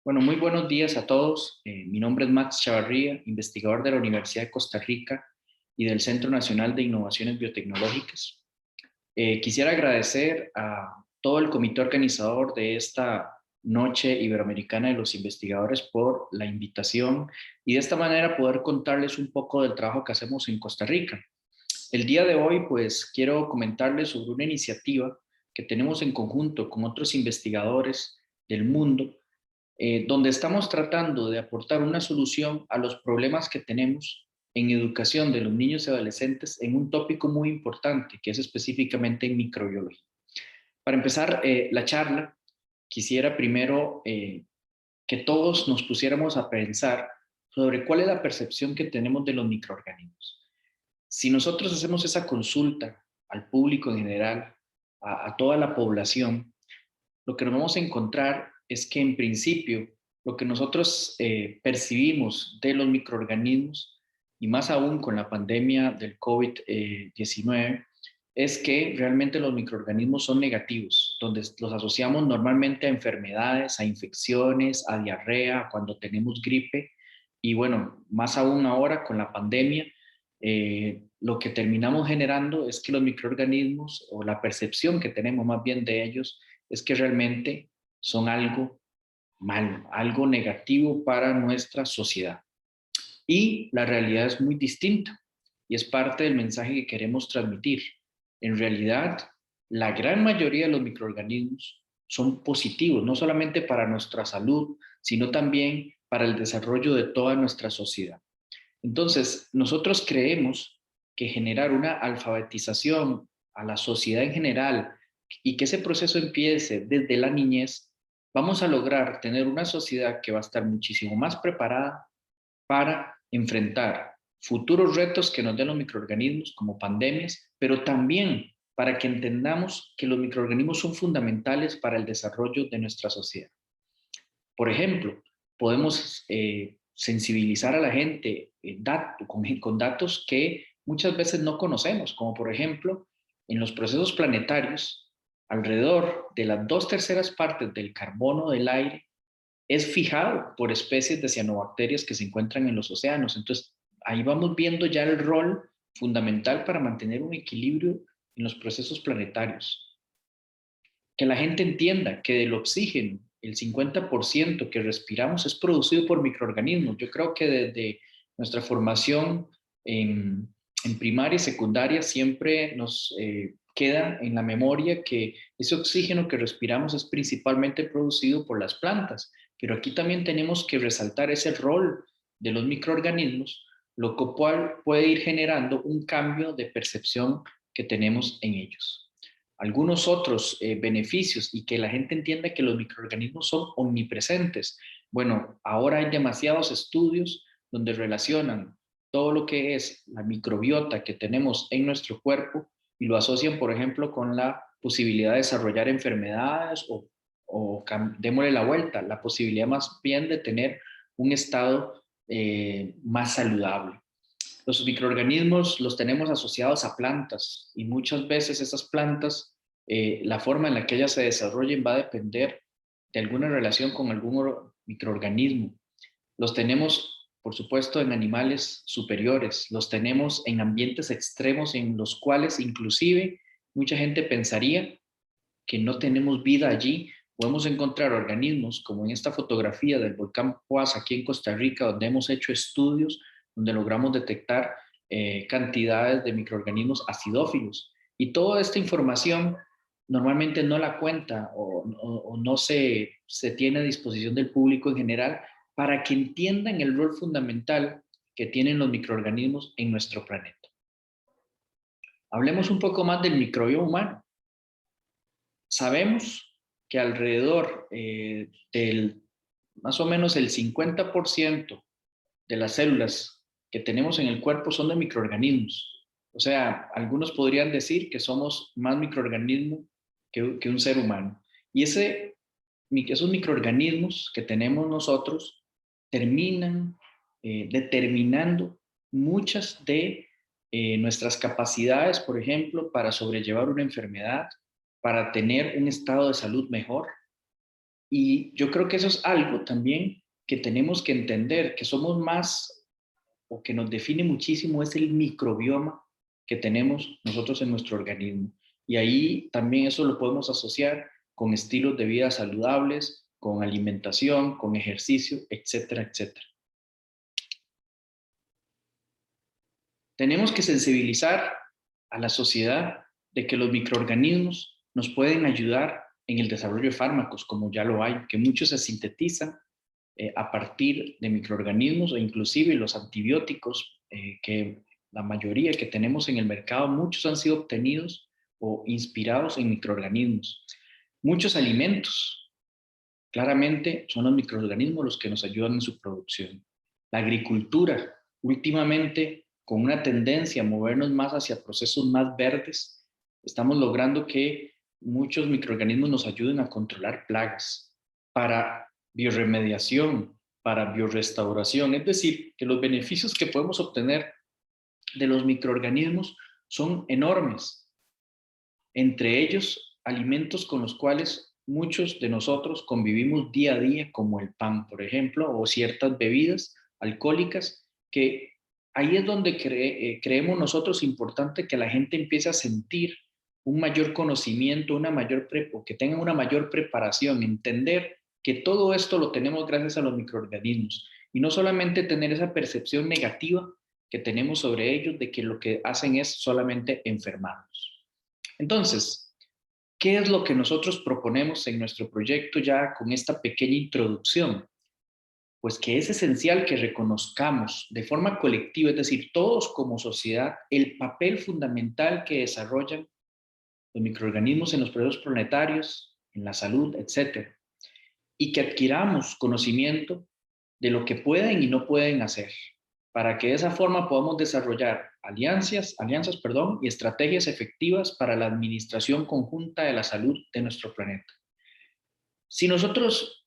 Bueno, muy buenos días a todos. Mi nombre es Max Chavarría, investigador de la Universidad de Costa Rica y del Centro Nacional de Innovaciones Biotecnológicas. Quisiera agradecer a todo el comité organizador de esta Noche Iberoamericana de los Investigadores por la invitación y de esta manera poder contarles un poco del trabajo que hacemos en Costa Rica. El día de hoy, pues, quiero comentarles sobre una iniciativa que tenemos en conjunto con otros investigadores del mundo donde estamos tratando de aportar una solución a los problemas que tenemos en educación de los niños y adolescentes en un tópico muy importante, que es específicamente en microbiología. Para empezar la charla, quisiera primero que todos nos pusiéramos a pensar sobre cuál es la percepción que tenemos de los microorganismos. Si nosotros hacemos esa consulta al público en general, a toda la población, lo que nos vamos a encontrar es que en principio lo que nosotros percibimos de los microorganismos, y más aún con la pandemia del COVID-19, es que realmente los microorganismos son negativos, donde los asociamos normalmente a enfermedades, a infecciones, a diarrea, cuando tenemos gripe, y bueno, más aún ahora con la pandemia, lo que terminamos generando es que los microorganismos, o la percepción que tenemos más bien de ellos, es que realmente son algo malo, algo negativo para nuestra sociedad. Y la realidad es muy distinta y es parte del mensaje que queremos transmitir. En realidad, la gran mayoría de los microorganismos son positivos, no solamente para nuestra salud, sino también para el desarrollo de toda nuestra sociedad. Entonces, nosotros creemos que generar una alfabetización a la sociedad en general y que ese proceso empiece desde la niñez, vamos a lograr tener una sociedad que va a estar muchísimo más preparada para enfrentar futuros retos que nos den los microorganismos como pandemias, pero también para que entendamos que los microorganismos son fundamentales para el desarrollo de nuestra sociedad. Por ejemplo, podemos sensibilizar a la gente con datos que muchas veces no conocemos, como por ejemplo, en los procesos planetarios, alrededor de las 2/3 partes del carbono del aire es fijado por especies de cianobacterias que se encuentran en los océanos. Entonces, ahí vamos viendo ya el rol fundamental para mantener un equilibrio en los procesos planetarios. Que la gente entienda que del oxígeno, el 50% que respiramos es producido por microorganismos. Yo creo que desde nuestra formación en primaria y secundaria siempre nos queda en la memoria que ese oxígeno que respiramos es principalmente producido por las plantas, pero aquí también tenemos que resaltar ese rol de los microorganismos, lo cual puede ir generando un cambio de percepción que tenemos en ellos. Algunos otros beneficios y que la gente entienda que los microorganismos son omnipresentes. Bueno, ahora hay demasiados estudios donde relacionan todo lo que es la microbiota que tenemos en nuestro cuerpo y lo asocian, por ejemplo, con la posibilidad de desarrollar enfermedades o démosle la vuelta, la posibilidad más bien de tener un estado más saludable. Los microorganismos los tenemos asociados a plantas y muchas veces esas plantas, la forma en la que ellas se desarrollen va a depender de alguna relación con algún microorganismo. Los tenemos, por supuesto, en animales superiores, los tenemos en ambientes extremos en los cuales inclusive mucha gente pensaría que no tenemos vida allí. Podemos encontrar organismos como en esta fotografía del volcán Poás aquí en Costa Rica, donde hemos hecho estudios donde logramos detectar cantidades de microorganismos acidófilos. Y toda esta información normalmente no la cuenta o no se tiene a disposición del público en general para que entiendan el rol fundamental que tienen los microorganismos en nuestro planeta. Hablemos un poco más del microbioma humano. Sabemos que alrededor del más o menos el 50% de las células que tenemos en el cuerpo son de microorganismos. O sea, algunos podrían decir que somos más microorganismo que un ser humano. Y esos microorganismos que tenemos nosotros terminan determinando muchas de nuestras capacidades, por ejemplo, para sobrellevar una enfermedad, para tener un estado de salud mejor. Y yo creo que eso es algo también que tenemos que entender, que somos más, o que nos define muchísimo, es el microbioma que tenemos nosotros en nuestro organismo. Y ahí también eso lo podemos asociar con estilos de vida saludables, con alimentación, con ejercicio, etcétera, etcétera. Tenemos que sensibilizar a la sociedad de que los microorganismos nos pueden ayudar en el desarrollo de fármacos, como ya lo hay, que muchos se sintetizan a partir de microorganismos, o inclusive los antibióticos, que la mayoría que tenemos en el mercado, muchos han sido obtenidos o inspirados en microorganismos. Muchos alimentos, claramente, son los microorganismos los que nos ayudan en su producción. La agricultura, últimamente, con una tendencia a movernos más hacia procesos más verdes, estamos logrando que muchos microorganismos nos ayuden a controlar plagas para bioremediación, para biorestauración. Es decir, que los beneficios que podemos obtener de los microorganismos son enormes. Entre ellos, alimentos con los cuales muchos de nosotros convivimos día a día, como el pan, por ejemplo, o ciertas bebidas alcohólicas, que ahí es donde creemos nosotros importante que la gente empiece a sentir un mayor conocimiento, o que tengan una mayor preparación, entender que todo esto lo tenemos gracias a los microorganismos, y no solamente tener esa percepción negativa que tenemos sobre ellos de que lo que hacen es solamente enfermarnos. Entonces, ¿qué es lo que nosotros proponemos en nuestro proyecto ya con esta pequeña introducción? Pues que es esencial que reconozcamos de forma colectiva, es decir, todos como sociedad, el papel fundamental que desarrollan los microorganismos en los procesos planetarios, en la salud, etcétera, y que adquiramos conocimiento de lo que pueden y no pueden hacer, para que de esa forma podamos desarrollar alianzas, y estrategias efectivas para la administración conjunta de la salud de nuestro planeta. Si nosotros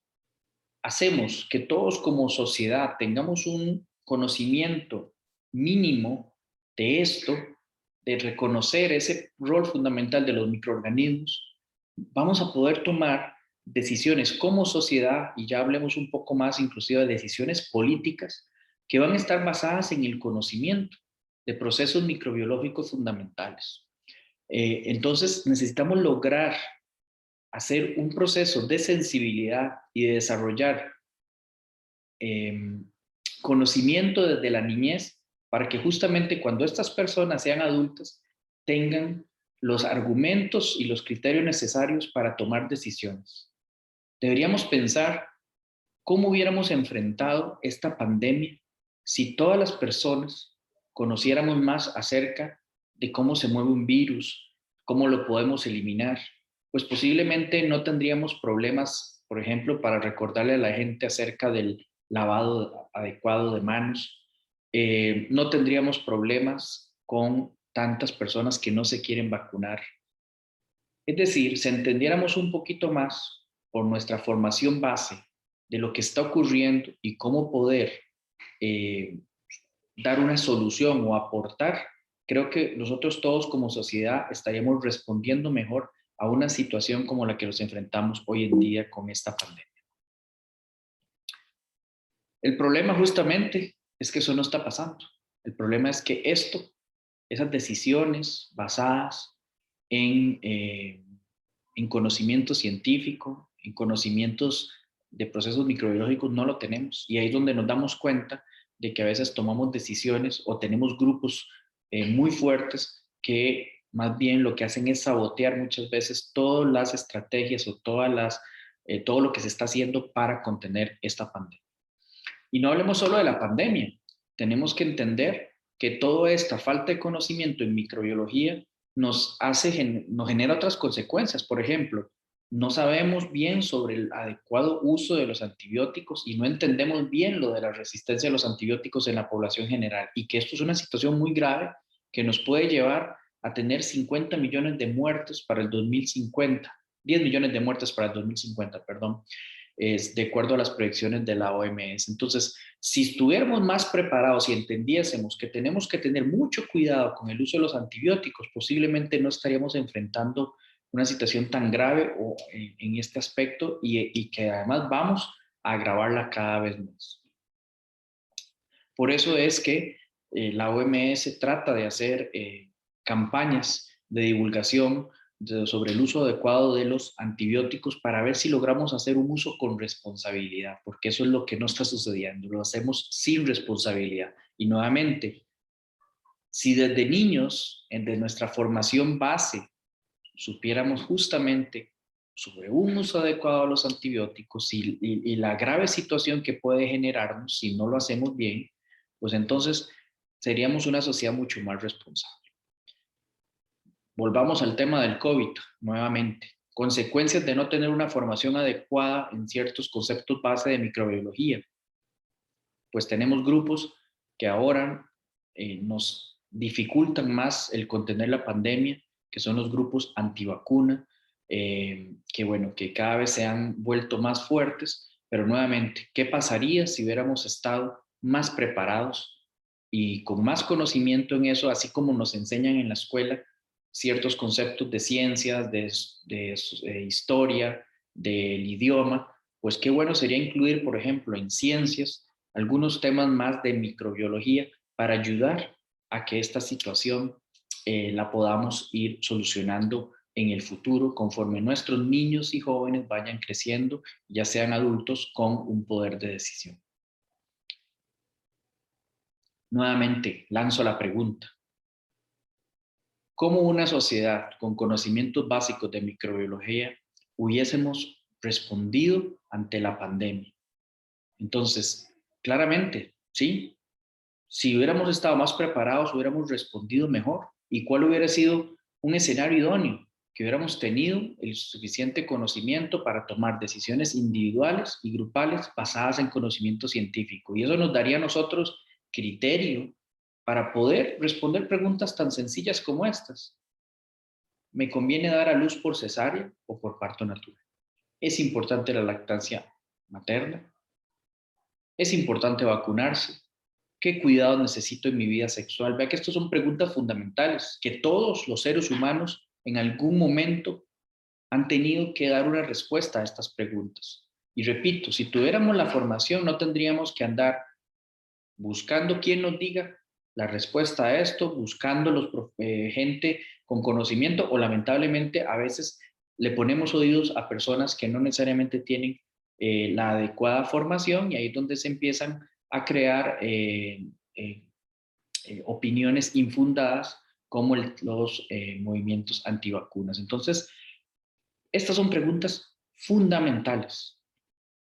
hacemos que todos como sociedad tengamos un conocimiento mínimo de esto, de reconocer ese rol fundamental de los microorganismos, vamos a poder tomar decisiones como sociedad, y ya hablemos un poco más inclusive de decisiones políticas, que van a estar basadas en el conocimiento de procesos microbiológicos fundamentales. Entonces necesitamos lograr hacer un proceso de sensibilidad y de desarrollar eh, conocimiento desde la niñez, para que justamente cuando estas personas sean adultas tengan los argumentos y los criterios necesarios para tomar decisiones. Deberíamos pensar cómo hubiéramos enfrentado esta pandemia si todas las personas conociéramos más acerca de cómo se mueve un virus, cómo lo podemos eliminar. Pues posiblemente no tendríamos problemas, por ejemplo, para recordarle a la gente acerca del lavado adecuado de manos. No tendríamos problemas con tantas personas que no se quieren vacunar. Es decir, si entendiéramos un poquito más por nuestra formación base de lo que está ocurriendo y cómo poder eh, dar una solución o aportar, creo que nosotros todos como sociedad estaríamos respondiendo mejor a una situación como la que nos enfrentamos hoy en día con esta pandemia. El problema justamente es que eso no está pasando. El problema es que esas decisiones basadas en conocimiento científico, en conocimientos de procesos microbiológicos, no lo tenemos. Y ahí es donde nos damos cuenta de que a veces tomamos decisiones o tenemos grupos muy fuertes que más bien lo que hacen es sabotear muchas veces todas las estrategias o todo lo que se está haciendo para contener esta pandemia. Y no hablemos solo de la pandemia, tenemos que entender que toda esta falta de conocimiento en microbiología nos genera otras consecuencias. Por ejemplo, no sabemos bien sobre el adecuado uso de los antibióticos y no entendemos bien lo de la resistencia a los antibióticos en la población general, y que esto es una situación muy grave que nos puede llevar a tener 50 millones de muertes para el 2050, 10 millones de muertes para el 2050, perdón, es de acuerdo a las proyecciones de la OMS. Entonces, si estuviéramos más preparados y entendiésemos que tenemos que tener mucho cuidado con el uso de los antibióticos, posiblemente no estaríamos enfrentando una situación tan grave en este aspecto y que además vamos a agravarla cada vez más. Por eso es que la OMS trata de hacer campañas de divulgación sobre el uso adecuado de los antibióticos para ver si logramos hacer un uso con responsabilidad, porque eso es lo que no está sucediendo, lo hacemos sin responsabilidad. Y nuevamente, si desde niños, de nuestra formación base, supiéramos justamente sobre un uso adecuado de los antibióticos y la grave situación que puede generarnos si no lo hacemos bien, pues entonces seríamos una sociedad mucho más responsable. Volvamos al tema del COVID nuevamente. Consecuencias de no tener una formación adecuada en ciertos conceptos base de microbiología. Pues tenemos grupos que ahora nos dificultan más el contener la pandemia, que son los grupos antivacuna, que bueno, que cada vez se han vuelto más fuertes, pero nuevamente, ¿qué pasaría si hubiéramos estado más preparados y con más conocimiento en eso, así como nos enseñan en la escuela ciertos conceptos de ciencias, de historia, del idioma? Pues qué bueno sería incluir, por ejemplo, en ciencias, algunos temas más de microbiología para ayudar a que esta situación la podamos ir solucionando en el futuro conforme nuestros niños y jóvenes vayan creciendo, ya sean adultos con un poder de decisión. Nuevamente, lanzo la pregunta. ¿Cómo una sociedad con conocimientos básicos de microbiología hubiésemos respondido ante la pandemia? Entonces, claramente, sí, si hubiéramos estado más preparados, hubiéramos respondido mejor. ¿Y cuál hubiera sido un escenario idóneo? Que hubiéramos tenido el suficiente conocimiento para tomar decisiones individuales y grupales basadas en conocimiento científico. Y eso nos daría a nosotros criterio para poder responder preguntas tan sencillas como estas. ¿Me conviene dar a luz por cesárea o por parto natural? ¿Es importante la lactancia materna? ¿Es importante vacunarse? ¿Qué cuidado necesito en mi vida sexual? Vea que estas son preguntas fundamentales que todos los seres humanos en algún momento han tenido que dar una respuesta a estas preguntas. Y repito, si tuviéramos la formación, no tendríamos que andar buscando quién nos diga la respuesta a esto, buscando gente con conocimiento o lamentablemente a veces le ponemos oídos a personas que no necesariamente tienen la adecuada formación y ahí es donde se empiezan a crear eh, opiniones infundadas como los movimientos antivacunas. Entonces, estas son preguntas fundamentales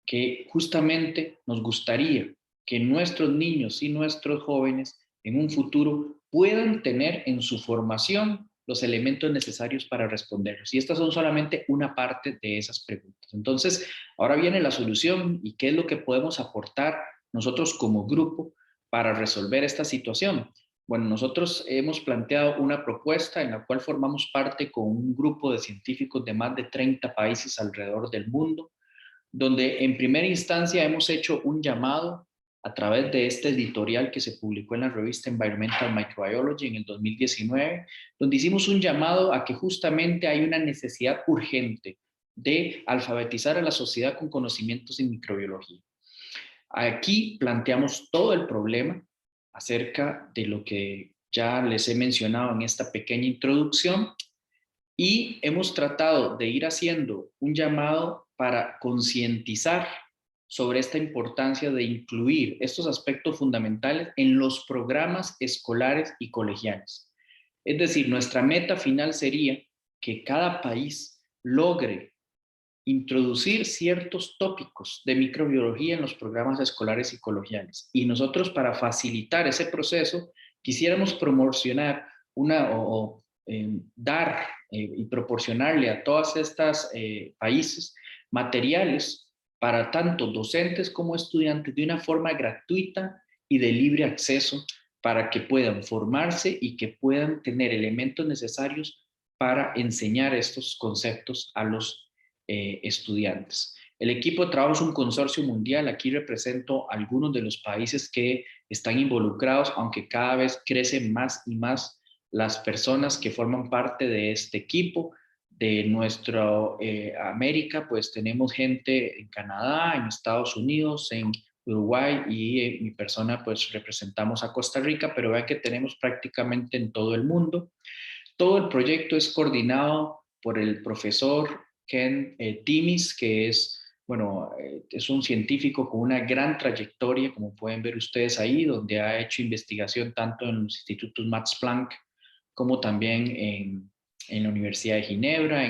que justamente nos gustaría que nuestros niños y nuestros jóvenes en un futuro puedan tener en su formación los elementos necesarios para responderlos. Y estas son solamente una parte de esas preguntas. Entonces, ahora viene la solución y qué es lo que podemos aportar nosotros como grupo para resolver esta situación. Bueno, nosotros hemos planteado una propuesta en la cual formamos parte con un grupo de científicos de más de 30 países alrededor del mundo, donde en primera instancia hemos hecho un llamado a través de este editorial que se publicó en la revista Environmental Microbiology en el 2019, donde hicimos un llamado a que justamente hay una necesidad urgente de alfabetizar a la sociedad con conocimientos en microbiología. Aquí planteamos todo el problema acerca de lo que ya les he mencionado en esta pequeña introducción y hemos tratado de ir haciendo un llamado para concientizar sobre esta importancia de incluir estos aspectos fundamentales en los programas escolares y colegiales. Es decir, nuestra meta final sería que cada país logre introducir ciertos tópicos de microbiología en los programas escolares y colegiales. Y nosotros, para facilitar ese proceso, quisiéramos promocionar dar y proporcionarle a todas estas países materiales para tanto docentes como estudiantes de una forma gratuita y de libre acceso para que puedan formarse y que puedan tener elementos necesarios para enseñar estos conceptos a los estudiantes. El equipo de trabajo es un consorcio mundial. Aquí represento algunos de los países que están involucrados, aunque cada vez crecen más y más las personas que forman parte de este equipo. De nuestra América, pues tenemos gente en Canadá, en Estados Unidos, en Uruguay y mi persona pues representamos a Costa Rica, pero vean que tenemos prácticamente en todo el mundo. Todo el proyecto es coordinado por el profesor Ken Timis, que es, bueno, es un científico con una gran trayectoria, como pueden ver ustedes ahí, donde ha hecho investigación tanto en los institutos Max Planck como también en la Universidad de Ginebra,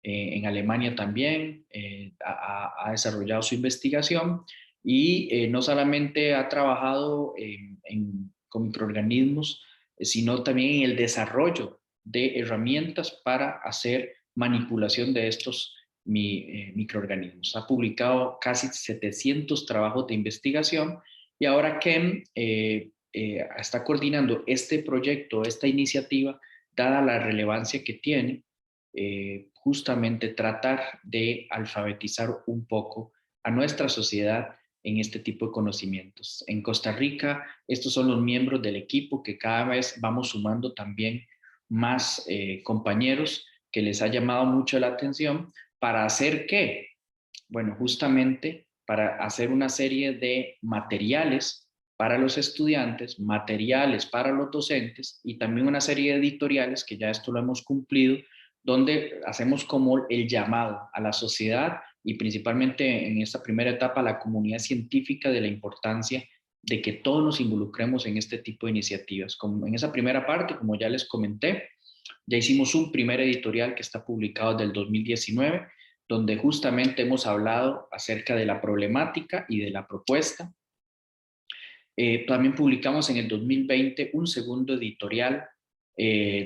en Alemania también, ha desarrollado su investigación y no solamente ha trabajado con microorganismos, sino también en el desarrollo de herramientas para hacer manipulación de estos microorganismos. Ha publicado casi 700 trabajos de investigación y ahora Ken está coordinando este proyecto, esta iniciativa, dada la relevancia que tiene, justamente tratar de alfabetizar un poco a nuestra sociedad en este tipo de conocimientos. En Costa Rica, estos son los miembros del equipo que cada vez vamos sumando también más compañeros que les ha llamado mucho la atención para hacer qué. Bueno, justamente para hacer una serie de materiales para los estudiantes, materiales para los docentes y también una serie de editoriales, que ya esto lo hemos cumplido, donde hacemos como el llamado a la sociedad y principalmente en esta primera etapa a la comunidad científica de la importancia de que todos nos involucremos en este tipo de iniciativas. Como en esa primera parte, como ya les comenté, ya hicimos un primer editorial que está publicado desde el 2019, donde justamente hemos hablado acerca de la problemática y de la propuesta. También publicamos en el 2020 un segundo editorial,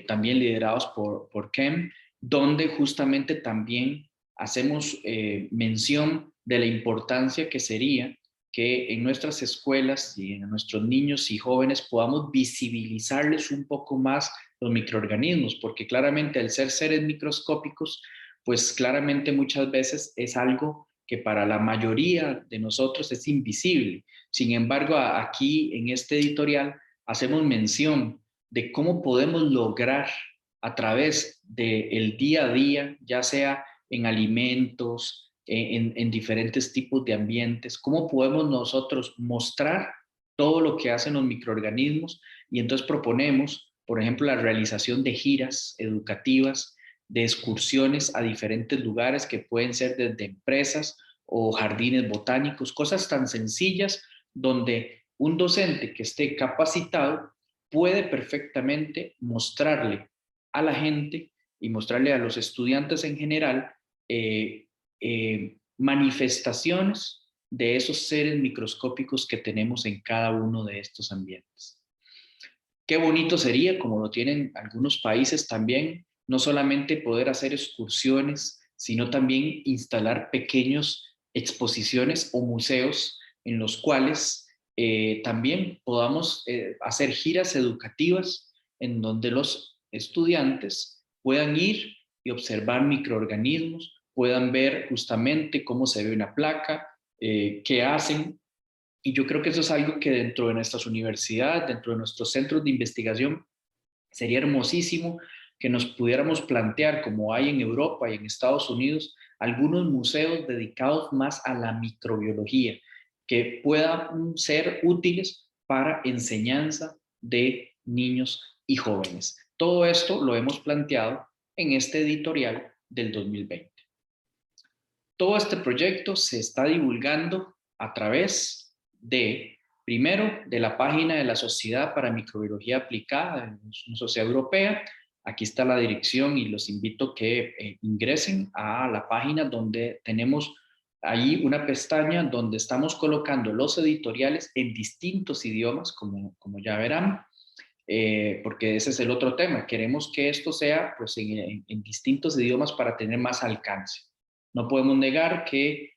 también liderados por Kem, donde justamente también hacemos mención de la importancia que sería que en nuestras escuelas y en nuestros niños y jóvenes podamos visibilizarles un poco más los microorganismos, porque claramente al ser seres microscópicos, pues claramente muchas veces es algo que para la mayoría de nosotros es invisible. Sin embargo, aquí en este editorial hacemos mención de cómo podemos lograr a través del día a día, ya sea en alimentos, en diferentes tipos de ambientes, cómo podemos nosotros mostrar todo lo que hacen los microorganismos y entonces proponemos, por ejemplo, la realización de giras educativas, de excursiones a diferentes lugares que pueden ser desde empresas o jardines botánicos, cosas tan sencillas donde un docente que esté capacitado puede perfectamente mostrarle a la gente y mostrarle a los estudiantes en general manifestaciones de esos seres microscópicos que tenemos en cada uno de estos ambientes. Qué bonito sería, como lo tienen algunos países también, no solamente poder hacer excursiones, sino también instalar pequeños exposiciones o museos en los cuales también podamos hacer giras educativas en donde los estudiantes puedan ir y observar microorganismos, puedan ver justamente cómo se ve una placa, qué hacen. Y yo creo que eso es algo que dentro de nuestras universidades, dentro de nuestros centros de investigación, sería hermosísimo que nos pudiéramos plantear, como hay en Europa y en Estados Unidos, algunos museos dedicados más a la microbiología, que puedan ser útiles para enseñanza de niños y jóvenes. Todo esto lo hemos planteado en este editorial del 2020. Todo este proyecto se está divulgando a través de, primero, de la página de la Sociedad para Microbiología Aplicada, una sociedad europea. Aquí está la dirección y los invito a que ingresen a la página donde tenemos ahí una pestaña donde estamos colocando los editoriales en distintos idiomas, como ya verán, porque ese es el otro tema. Queremos que esto sea pues, en distintos idiomas para tener más alcance. No podemos negar que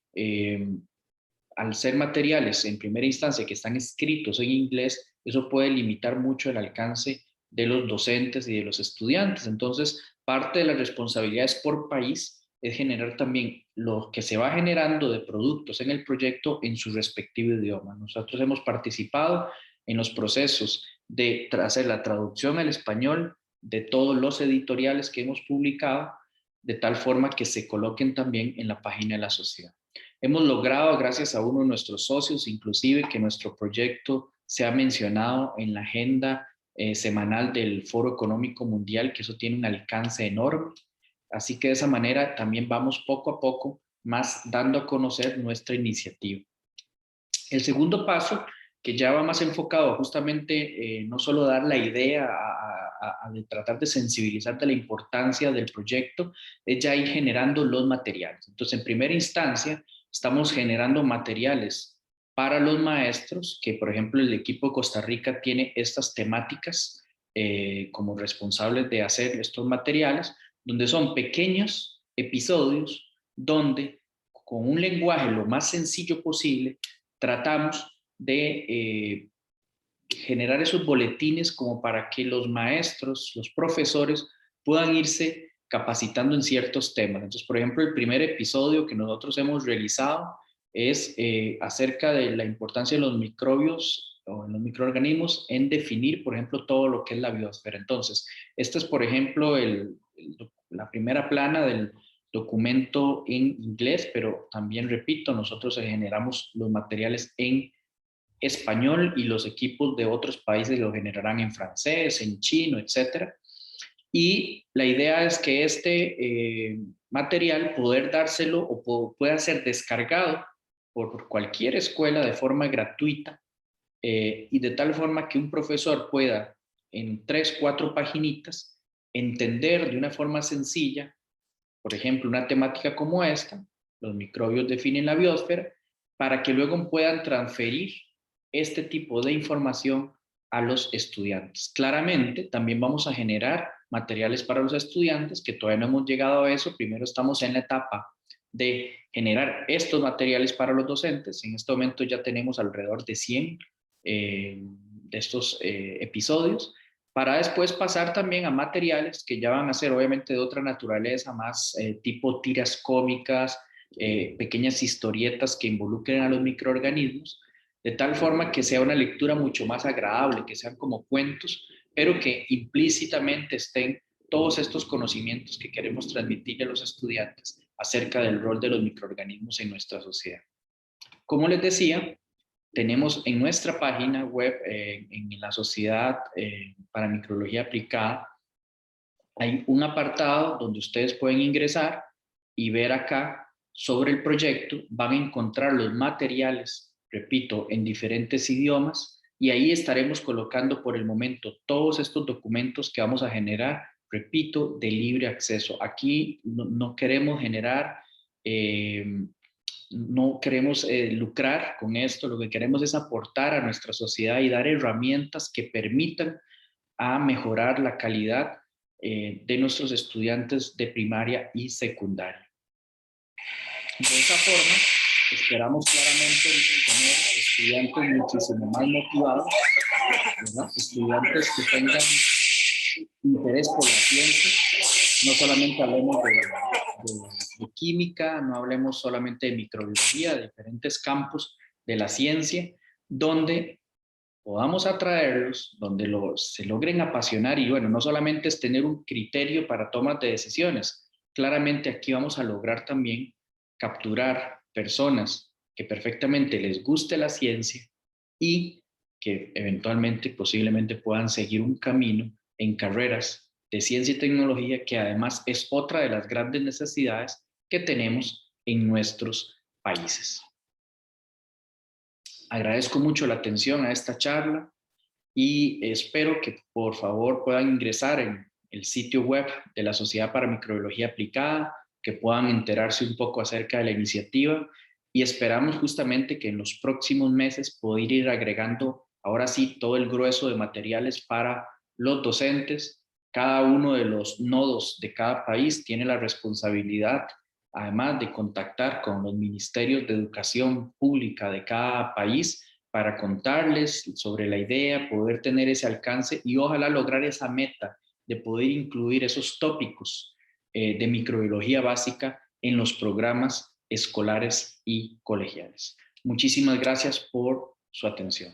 al ser materiales en primera instancia que están escritos en inglés, eso puede limitar mucho el alcance de los docentes y de los estudiantes. Entonces, parte de las responsabilidades por país es generar también lo que se va generando de productos en el proyecto en su respectivo idioma. Nosotros hemos participado en los procesos de hacer la traducción al español de todos los editoriales que hemos publicado de tal forma que se coloquen también en la página de la sociedad. Hemos logrado, gracias a uno de nuestros socios, inclusive que nuestro proyecto sea mencionado en la agenda semanal del Foro Económico Mundial, que eso tiene un alcance enorme. Así que de esa manera también vamos poco a poco más dando a conocer nuestra iniciativa. El segundo paso, que ya va más enfocado justamente no solo dar la idea de tratar de sensibilizar de la importancia del proyecto, es ya ir generando los materiales. Entonces, en primera instancia, estamos generando materiales para los maestros, que por ejemplo el equipo de Costa Rica tiene estas temáticas como responsables de hacer estos materiales, donde son pequeños episodios donde con un lenguaje lo más sencillo posible tratamos de generar esos boletines como para que los maestros, los profesores puedan irse capacitando en ciertos temas. Entonces, por ejemplo, el primer episodio que nosotros hemos realizado es acerca de la importancia de los microbios o los microorganismos en definir, por ejemplo, todo lo que es la biosfera. Entonces, esta es, por ejemplo, la primera plana del documento en inglés, pero también, repito, nosotros generamos los materiales en español y los equipos de otros países lo generarán en francés, en chino, etcétera. Y la idea es que este material poder dárselo o pueda ser descargado por cualquier escuela de forma gratuita y de tal forma que un profesor pueda en 3, 4 paginitas entender de una forma sencilla, por ejemplo, una temática como esta, los microbios definen la biosfera, para que luego puedan transferir este tipo de información a los estudiantes. Claramente, también vamos a generar materiales para los estudiantes, que todavía no hemos llegado a eso. Primero estamos en la etapa de generar estos materiales para los docentes. En este momento ya tenemos alrededor de 100 de estos episodios, para después pasar también a materiales que ya van a ser obviamente de otra naturaleza, más tipo tiras cómicas, pequeñas historietas que involucren a los microorganismos, de tal forma que sea una lectura mucho más agradable, que sean como cuentos, pero que implícitamente estén todos estos conocimientos que queremos transmitir a los estudiantes acerca del rol de los microorganismos en nuestra sociedad. Como les decía, tenemos en nuestra página web, en la Sociedad para Microbiología Aplicada, hay un apartado donde ustedes pueden ingresar y ver acá sobre el proyecto. Van a encontrar los materiales, repito, en diferentes idiomas, y ahí estaremos colocando por el momento todos estos documentos que vamos a generar, repito, de libre acceso. Aquí no queremos generar no queremos lucrar con esto, lo que queremos es aportar a nuestra sociedad y dar herramientas que permitan a mejorar la calidad de nuestros estudiantes de primaria y secundaria. De esa forma, esperamos claramente tener estudiantes muchísimo más motivados, ¿verdad? Estudiantes que tengan interés por la ciencia. No solamente hablemos de química, no hablemos solamente de microbiología, de diferentes campos de la ciencia, donde podamos atraerlos, donde se logren apasionar y bueno, no solamente es tener un criterio para tomas de decisiones, claramente aquí vamos a lograr también capturar personas que perfectamente les guste la ciencia y que eventualmente, posiblemente puedan seguir un camino en carreras de ciencia y tecnología, que además es otra de las grandes necesidades que tenemos en nuestros países. Agradezco mucho la atención a esta charla y espero que por favor puedan ingresar en el sitio web de la Sociedad para Microbiología Aplicada, que puedan enterarse un poco acerca de la iniciativa y esperamos justamente que en los próximos meses poder ir agregando ahora sí todo el grueso de materiales para los docentes. Cada uno de los nodos de cada país tiene la responsabilidad, además de contactar con los ministerios de educación pública de cada país para contarles sobre la idea, poder tener ese alcance y ojalá lograr esa meta de poder incluir esos tópicos de microbiología básica en los programas escolares y colegiales. Muchísimas gracias por su atención.